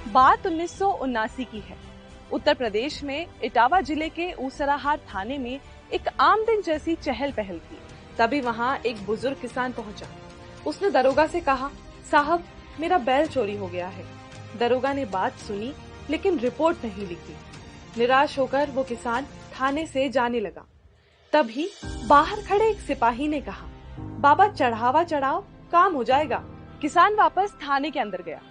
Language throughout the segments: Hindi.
बात 1979 की है। उत्तर प्रदेश में इटावा जिले के ऊसराहार थाने में एक आम दिन जैसी चहल पहल थी। तभी वहाँ एक बुजुर्ग किसान पहुंचा। उसने दरोगा से कहा, साहब मेरा बैल चोरी हो गया है। दरोगा ने बात सुनी लेकिन रिपोर्ट नहीं लिखी। निराश होकर वो किसान थाने से जाने लगा। तभी बाहर खड़े एक सिपाही ने कहा, बाबा चढ़ावा चढ़ाओ, काम हो जाएगा। किसान वापस थाने के अंदर गया।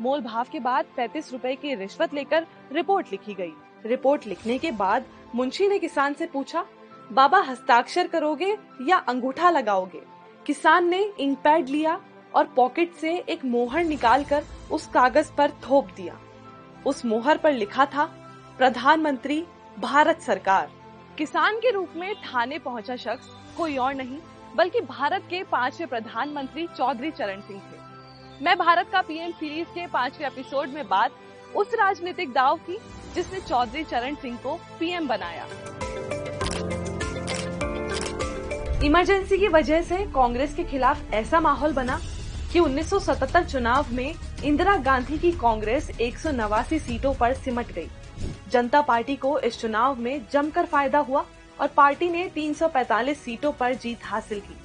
मोल भाव के बाद 35 रुपए की रिश्वत लेकर रिपोर्ट लिखी गई। रिपोर्ट लिखने के बाद मुंशी ने किसान से पूछा, बाबा हस्ताक्षर करोगे या अंगूठा लगाओगे? किसान ने इंक पैड लिया और पॉकेट से एक मोहर निकालकर उस कागज पर थोप दिया। उस मोहर पर लिखा था, प्रधानमंत्री भारत सरकार। किसान के रूप में थाने पहुंचा शख्स कोई और नहीं बल्कि भारत के 5वें प्रधानमंत्री चौधरी चरण सिंह थे। मैं भारत का पीएम सीरीज के 5वें एपिसोड में बात उस राजनीतिक दाव की जिसने चौधरी चरण सिंह को पीएम बनाया। इमरजेंसी की वजह से कांग्रेस के खिलाफ ऐसा माहौल बना कि 1977 चुनाव में इंदिरा गांधी की कांग्रेस 189 सीटों पर सिमट गई। जनता पार्टी को इस चुनाव में जमकर फायदा हुआ और पार्टी ने 345 सीटों पर जीत हासिल की।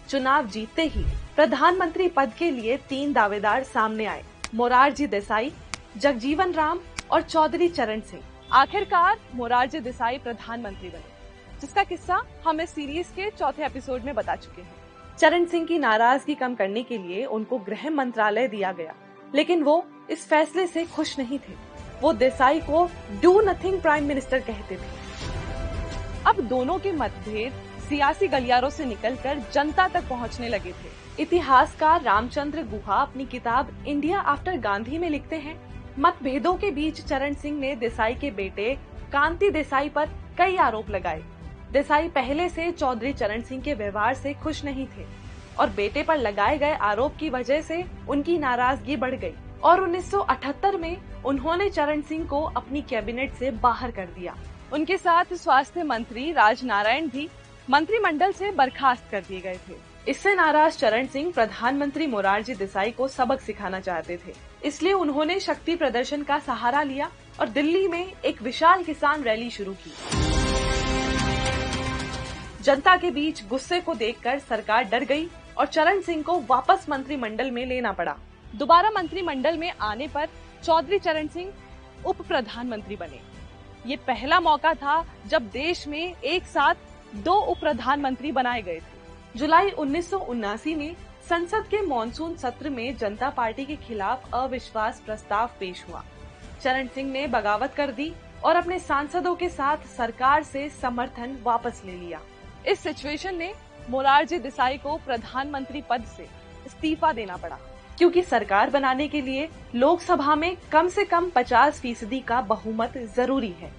चुनाव जीतते ही प्रधानमंत्री पद के लिए 3 दावेदार सामने आए, मोरारजी देसाई, जगजीवन राम और चौधरी चरण सिंह। आखिरकार मोरारजी देसाई प्रधानमंत्री बने, जिसका किस्सा हम इस सीरीज के 4थे एपिसोड में बता चुके हैं। चरण सिंह की नाराजगी कम करने के लिए उनको गृह मंत्रालय दिया गया, लेकिन वो इस फैसले से खुश नहीं थे। वो देसाई को डू नथिंग प्राइम मिनिस्टर कहते थे। अब दोनों के मतभेद सियासी गलियारों से निकलकर जनता तक पहुंचने लगे थे। इतिहासकार रामचंद्र गुहा अपनी किताब इंडिया आफ्टर गांधी में लिखते हैं, मतभेदों के बीच चरण सिंह ने देसाई के बेटे कांति देसाई पर कई आरोप लगाए। देसाई पहले से चौधरी चरण सिंह के व्यवहार से खुश नहीं थे और बेटे पर लगाए गए आरोप की वजह से उनकी नाराजगी बढ़ गई और 1978 में उन्होंने चरण सिंह को अपनी कैबिनेट से बाहर कर दिया। उनके साथ स्वास्थ्य मंत्री राजनारायण भी मंत्रिमंडल से बर्खास्त कर दिए गए थे। इससे नाराज चरण सिंह प्रधानमंत्री मोरारजी देसाई को सबक सिखाना चाहते थे, इसलिए उन्होंने शक्ति प्रदर्शन का सहारा लिया और दिल्ली में एक विशाल किसान रैली शुरू की। जनता के बीच गुस्से को देखकर सरकार डर गई और चरण सिंह को वापस मंत्रिमंडल में लेना पड़ा। दोबारा मंत्रिमंडल में आने पर चौधरी चरण सिंह उप प्रधानमंत्री बने। ये पहला मौका था जब देश में एक साथ 2 उप प्रधानमंत्री बनाए गए थे। जुलाई 1979 में संसद के मॉनसून सत्र में जनता पार्टी के खिलाफ अविश्वास प्रस्ताव पेश हुआ। चरण सिंह ने बगावत कर दी और अपने सांसदों के साथ सरकार से समर्थन वापस ले लिया। इस सिचुएशन ने मोरारजी देसाई को प्रधानमंत्री पद से इस्तीफा देना पड़ा, क्योंकि सरकार बनाने के लिए लोकसभा में कम से कम 50% का बहुमत जरूरी है।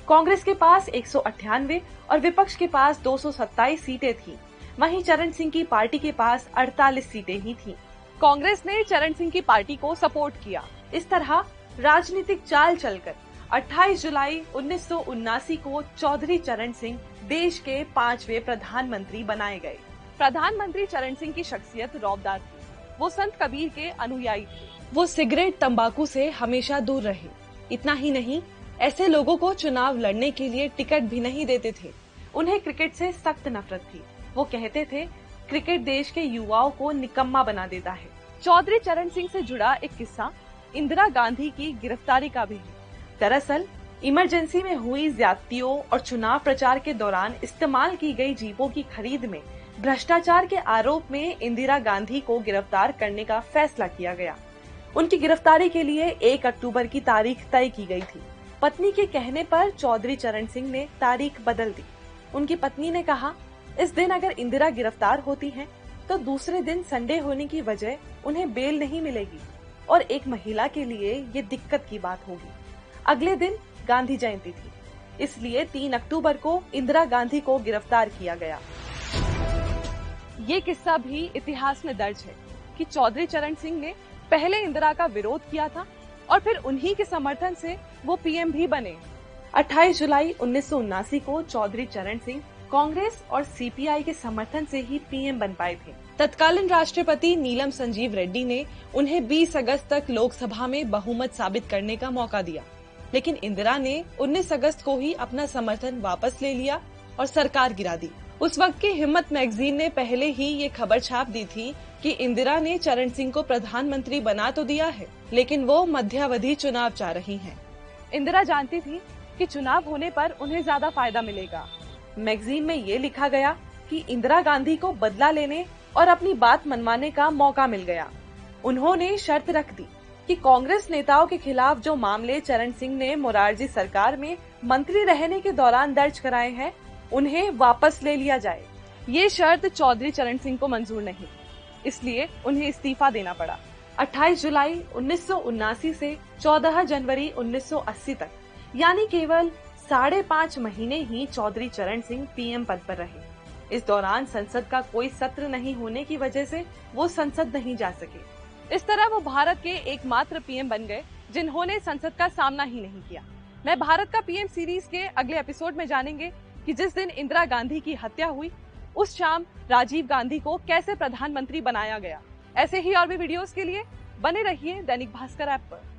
कांग्रेस के पास 198 और विपक्ष के पास 227 सीटें थीं। वहीं चरण सिंह की पार्टी के पास 48 सीटें ही थीं। कांग्रेस ने चरण सिंह की पार्टी को सपोर्ट किया। इस तरह राजनीतिक चाल चलकर 28 जुलाई 1979 को चौधरी चरण सिंह देश के 5वें प्रधानमंत्री बनाए गए। प्रधानमंत्री चरण सिंह की शख्सियत रौबदार थी। वो संत कबीर के अनुयायी थे। वो सिगरेट तंबाकू से हमेशा दूर रहे। इतना ही नहीं, ऐसे लोगों को चुनाव लड़ने के लिए टिकट भी नहीं देते थे। उन्हें क्रिकेट से सख्त नफरत थी। वो कहते थे, क्रिकेट देश के युवाओं को निकम्मा बना देता है। चौधरी चरण सिंह से जुड़ा एक किस्सा इंदिरा गांधी की गिरफ्तारी का भी है। दरअसल इमरजेंसी में हुई ज्यादतियों और चुनाव प्रचार के दौरान इस्तेमाल की गई जीपों की खरीद में भ्रष्टाचार के आरोप में इंदिरा गांधी को गिरफ्तार करने का फैसला किया गया। उनकी गिरफ्तारी के लिए 1 अक्टूबर की तारीख तय की गई थी। पत्नी के कहने पर चौधरी चरण सिंह ने तारीख बदल दी। उनकी पत्नी ने कहा, इस दिन अगर इंदिरा गिरफ्तार होती हैं, तो दूसरे दिन संडे होने की वजह उन्हें बेल नहीं मिलेगी और एक महिला के लिए ये दिक्कत की बात होगी। अगले दिन गांधी जयंती थी, इसलिए 3 अक्टूबर को इंदिरा गांधी को गिरफ्तार किया गया। ये किस्सा भी इतिहास में दर्ज है कि चौधरी चरण सिंह ने पहले इंदिरा का विरोध किया था और फिर उन्हीं के समर्थन से वो पीएम भी बने। 28 जुलाई 1979 को चौधरी चरण सिंह कांग्रेस और सीपीआई के समर्थन से ही पीएम बन पाए थे। तत्कालीन राष्ट्रपति नीलम संजीव रेड्डी ने उन्हें 20 अगस्त तक लोकसभा में बहुमत साबित करने का मौका दिया, लेकिन इंदिरा ने 19 अगस्त को ही अपना समर्थन वापस ले लिया और सरकार गिरा दी। उस वक्त की हिम्मत मैगजीन ने पहले ही ये खबर छाप दी थी कि इंदिरा ने चरण सिंह को प्रधानमंत्री बना तो दिया है, लेकिन वो मध्यावधि चुनाव चाह रही हैं। इंदिरा जानती थी कि चुनाव होने पर उन्हें ज्यादा फायदा मिलेगा। मैगजीन में ये लिखा गया कि इंदिरा गांधी को बदला लेने और अपनी बात मनवाने का मौका मिल गया। उन्होंने शर्त रख दी कि कांग्रेस नेताओं के खिलाफ जो मामले चरण सिंह ने मोरारजी सरकार में मंत्री रहने के दौरान दर्ज कराए हैं, उन्हें वापस ले लिया जाए। ये शर्त चौधरी चरण सिंह को मंजूर नहीं, इसलिए उन्हें इस्तीफा देना पड़ा। 28 जुलाई 1979 से 14 जनवरी 1980 तक, यानी केवल 5.5 महीने ही चौधरी चरण सिंह पीएम पद पर रहे। इस दौरान संसद का कोई सत्र नहीं होने की वजह से वो संसद नहीं जा सके। इस तरह वो भारत के एकमात्र पीएम बन गए जिन्होंने संसद का सामना ही नहीं किया। मैं भारत का पीएम सीरीज के अगले एपिसोड में जानेंगे कि जिस दिन इंदिरा गांधी की हत्या हुई, उस शाम राजीव गांधी को कैसे प्रधानमंत्री बनाया गया। ऐसे ही और भी वीडियोस के लिए बने रहिए दैनिक भास्कर ऐप पर।